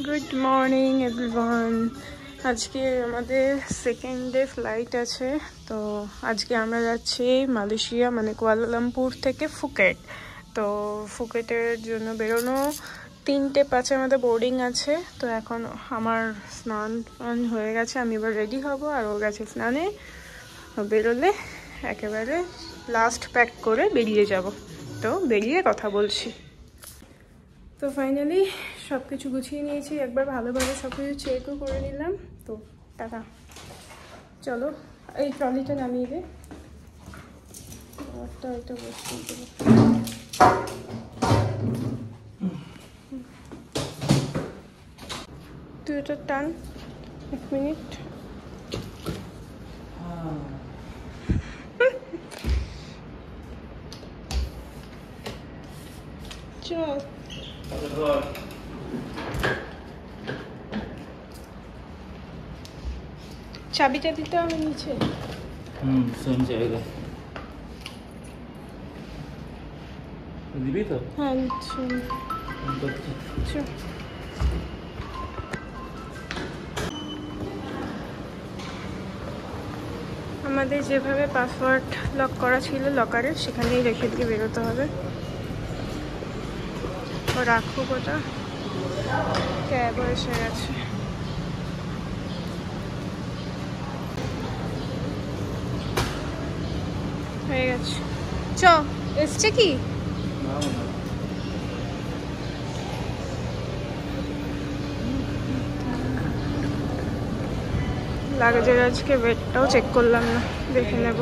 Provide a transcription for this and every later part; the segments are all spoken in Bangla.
Good morning everyone. আজকে আমাদের সেকেন্ড ডে ফ্লাইট আছে। তো আজকে আমরা যাচ্ছি মালয়েশিয়া মানে কুয়ালালামপুর থেকে ফুকেট। তো ফুকেটের জন্য বেরোনো 3:05 আমাদের বোর্ডিং আছে। তো এখন আমার স্নান হয়ে গেছে, আমি এবার রেডি হব আর ও গেছে স্নানে। বেরোলে একেবারে লাস্ট প্যাক করে বেরিয়ে যাব। তো বেরিয়ে কথা বলছি। তো ফাইনালি সব কিছু গুছিয়ে নিয়েছি, একবার ভালোভাবে সব কিছু চেকও করে নিলাম। তো টাটা, চলো এই ট্রলিটা নামিয়ে দে। এটা বসে তুই এটা টান 1 মিনিট। চল চাবিটা দিতে হবে নিচে। সেম জায়গায় দিবি তো? হ্যাঁ আমাদের যেভাবে পাসওয়ার্ড লক করা ছিল লকারের, সেখানেই রেখে দিয়ে বেরোতে হবে। ও রাখুক ওটা, ক্যাবও এসে গেছে। হয়ে গেছে, চ এসছে কি? লাগেজের আজকে ওয়েটটাও চেক করলাম না, দেখে নেব।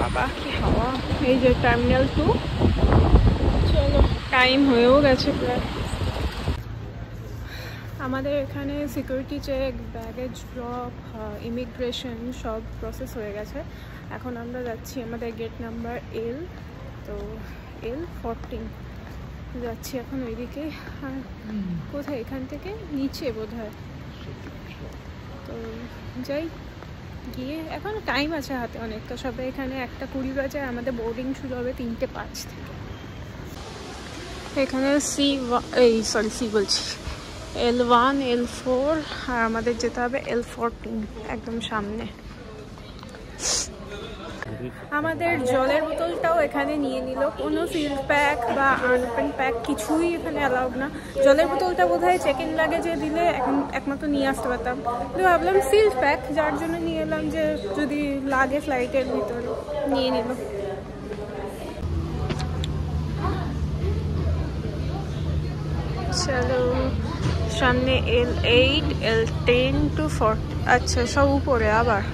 বাবা কি হাওয়া। এই যে টার্মিনাল 2। চলো, টাইম হয়েও গেছে প্রায়। আমাদের এখানে security check, baggage drop, immigration সব প্রসেস হয়ে গেছে। এখন আমরা যাচ্ছি আমাদের গেট নাম্বার L। তো L14 যাচ্ছি এখন ওইদিকে। আর কোথায়, এখান থেকে নিচে বোধ হয়। তো যাই, গিয়ে এখন টাইম আছে হাতে অনেক। তো সবাই এখানে 1:20 বাজে, আমাদের বোর্ডিং শুরু হবে 3:05 থেকে। এখানে সি বলছি L1 L4, আর আমাদের যেতে হবে L14 একদম সামনে। আমাদের জলের বোতলটাও এখানে নিয়ে নিল। কোনো সিল্ড প্যাক বা আনওপেন প্যাক কিছুই এখানে অ্যালাউড না। জলের বোতলটা বোধহয় চেক ইন লাগেজে দিলে একমাত্র নিয়ে আসতে পারতাম, কিন্তু ভাবলাম সিল্ড প্যাক, যার জন্য নিয়ে এলাম যে যদি লাগে ফ্লাইটের ভিতরে, নিয়ে নিল। চলো, সামনে L8 L10 to 40। আচ্ছা, সব উপরে আবার।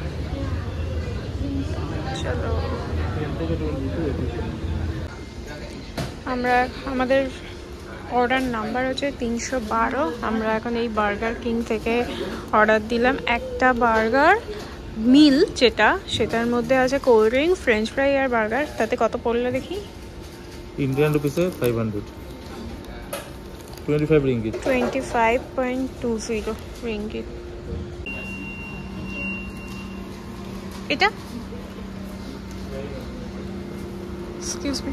চলো, আমাদের অর্ডার নাম্বার হচ্ছে 312। আমরা এখন এই বার্গার কিং থেকে অর্ডার দিলাম একটা বার্গার মিল, সেটার মধ্যে আছে কোল্ড ড্রিঙ্ক, ফ্রেঞ্চ ফ্রাই আর বার্গার। তাতে কত পড়লো দেখি? ইন্ডিয়ান রুপিসে 500, 25 রিঙ্গিট, 25.20 রিঙ্গিট। এটা এক্সকিউজ মি,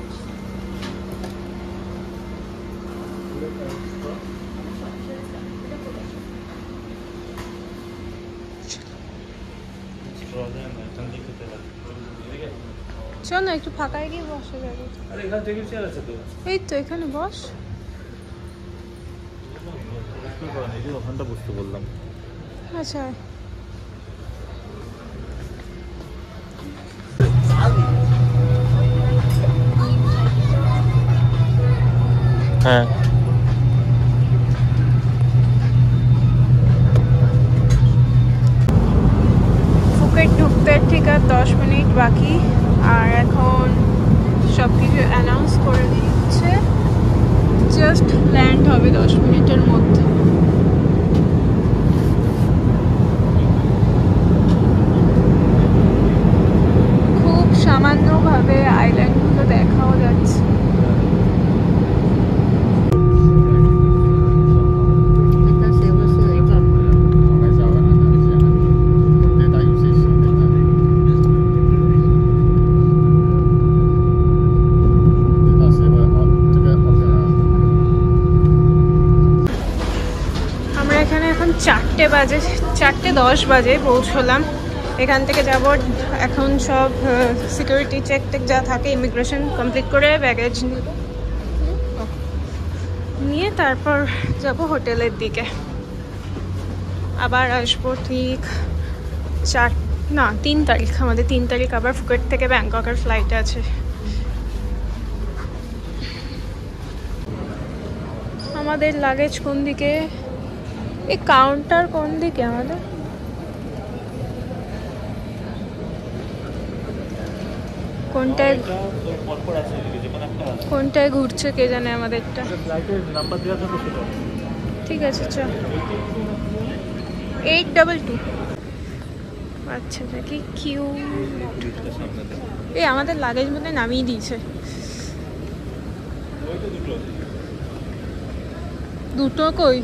চল না একটু ফাঁকায় গিয়ে বসে যাবে। এই তো এখানে বস। এই যে ওখানটা বুঝতে বললাম। আচ্ছা হ্যাঁ ফুকেট ঢুকতে ঠিক আর 10 মিনিট বাকি। আর এখন সব কিছু অ্যানাউন্স করে দিচ্ছে, জাস্ট ল্যান্ড হবে 10 মিনিটের মধ্যে। খুব সামান্যভাবে আইল্যান্ডগুলো দেখাও যাচ্ছে। এখন 4:10 বাজে পৌঁছলাম। এখান থেকে যাব, এখন সব সিকিউরিটি চেক টেক যা থাকে ইমিগ্রেশন কমপ্লিট করে ব্যাগেজ নিয়ে তারপর যাব হোটেলের দিকে। আবার আসবো ঠিক 3 তারিখ। আমাদের 3 তারিখ আবার ফুকেট থেকে ব্যাংককের ফ্লাইট আছে। আমাদের লাগেজ কোন দিকে? এই কাউন্টার কোন দিকে আমাদের? কোনটায় ঘুরছে কে জানে আমাদেরটা। ঠিক আছে চ 822। আচ্ছা দেখি কিউ। এই আমাদের লাগেজ মধ্যে নামিয়ে দিয়েছে। দুটো কই?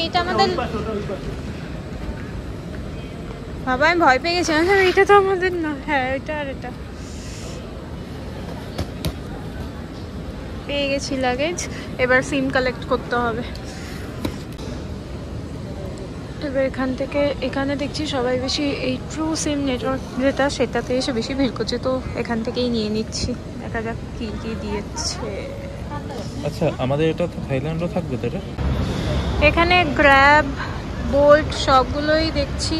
এটা আমাদের বাবা, আমি ভয় পেয়ে গেছি। এটা তো আমাদের না। হ্যাঁ এটা আর এটা পেয়ে গেছি লাগেজ। এবার সিম কালেক্ট করতে হবে। এবার এখানে দেখছি সবাই বেশি এই ট্রু সিম নেটওয়ার্ক যেটা সেটাতে এসে বেশি ভিড় করছে, তো এখান থেকেই নিয়ে নিচ্ছি। দেখা যাক কি কি দিয়েছে। আচ্ছা আমাদের এটা তো থাইল্যান্ডও থাকবে তো এটা? এখানে গ্র্যাব, বোল্ট সবগুলোই দেখছি।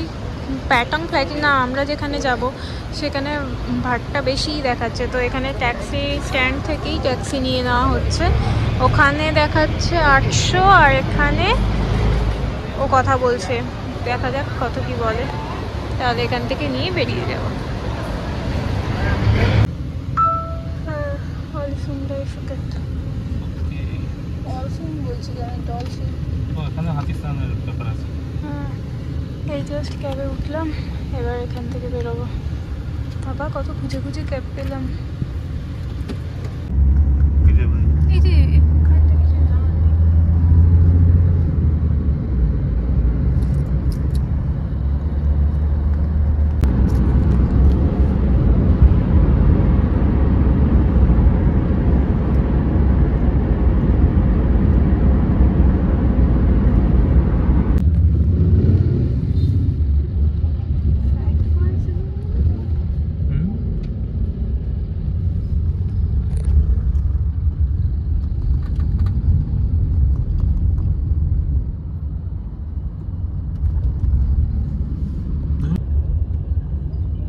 প্যাটং ফ্লাইটে না, আমরা যেখানে যাব সেখানে ভাড়াটা বেশিই দেখাচ্ছে, তো এখানে ট্যাক্সি স্ট্যান্ড থেকেই ট্যাক্সি নিয়ে নেওয়া হচ্ছে। ওখানে দেখাচ্ছে 800 আর এখানে ও কথা বলছে। দেখা যাক কত কি বলে, তাহলে এখান থেকে নিয়ে বেরিয়ে যাব। এই জাস্ট ক্যাবে উঠলাম, এবার এখান থেকে বেরোবো। বাবা কত খুঁজে খুঁজে ক্যাব পেলাম। এই যে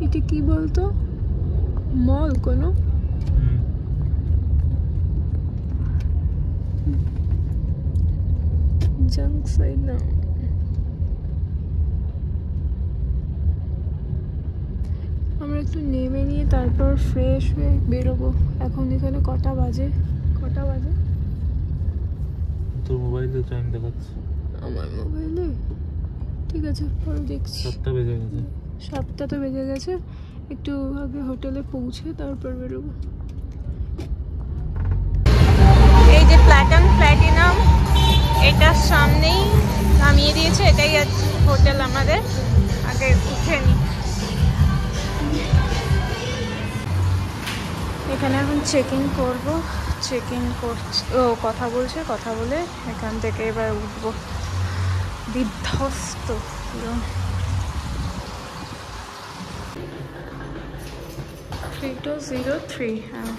এটা কি বলতো, মল কোনো? জাঙ্ক সাইড না। আমরা একটু নেমে নিয়ে তারপর ফ্রেশ হয়ে বেরোবো। এখন এখানে কটা বাজে? তোর মোবাইলে টাইম দেখাচ্ছে। আমার মোবাইলে? ঠিক আছে পরে দেখছি। 7টা বেজে গেছে। 7টা তো বেজে গেছে, একটু আগে হোটেলে পৌঁছে তারপর বেরোবো। এই যে প্ল্যাটিনাম, এটার সামনেই নামিয়ে দিয়েছে। এটাই আছে হোটেল আমাদের। আগে উঠে নি। এখানে এখন চেক ইন করবো। কথা বলে এখান থেকে এবার উঠবো। বিধ্বস্ত পুরো। 3203। হ্যাঁ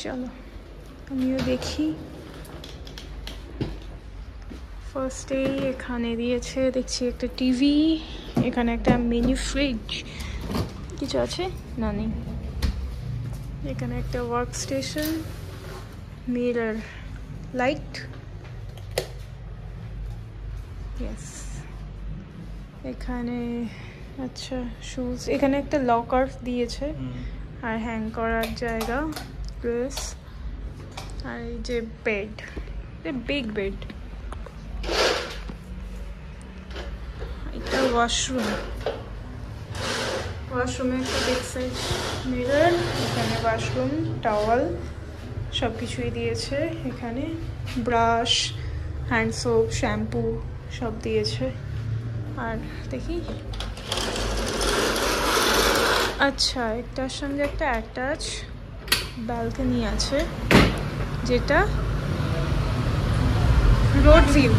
চলো আমিও দেখি। ফার্স্টেই এখানে দিয়েছে দেখছি একটা টিভি, এখানে একটা মিনি ফ্রিজ, কিছু আছে না নেই। এখানে একটা work station, mirror, light, yes. এখানে আচ্ছা শুজ, এখানে একটা লকার দিয়েছে আর হ্যাং করার জায়গা, ড্রেস, আর এই যে বেড, বিগ বেড। এটা ওয়াশরুম, ওয়াশরুমে একটা বিগ সাইজ মিরর, এখানে ওয়াশরুম টাওয়াল সব কিছুই দিয়েছে। এখানে ব্রাশ, হ্যান্ড সোপ, শ্যাম্পু সব দিয়েছে। আর দেখি, আচ্ছা একটার সঙ্গে একটা অ্যাটাচ ব্যালকনি আছে যেটা রোড ভিউ।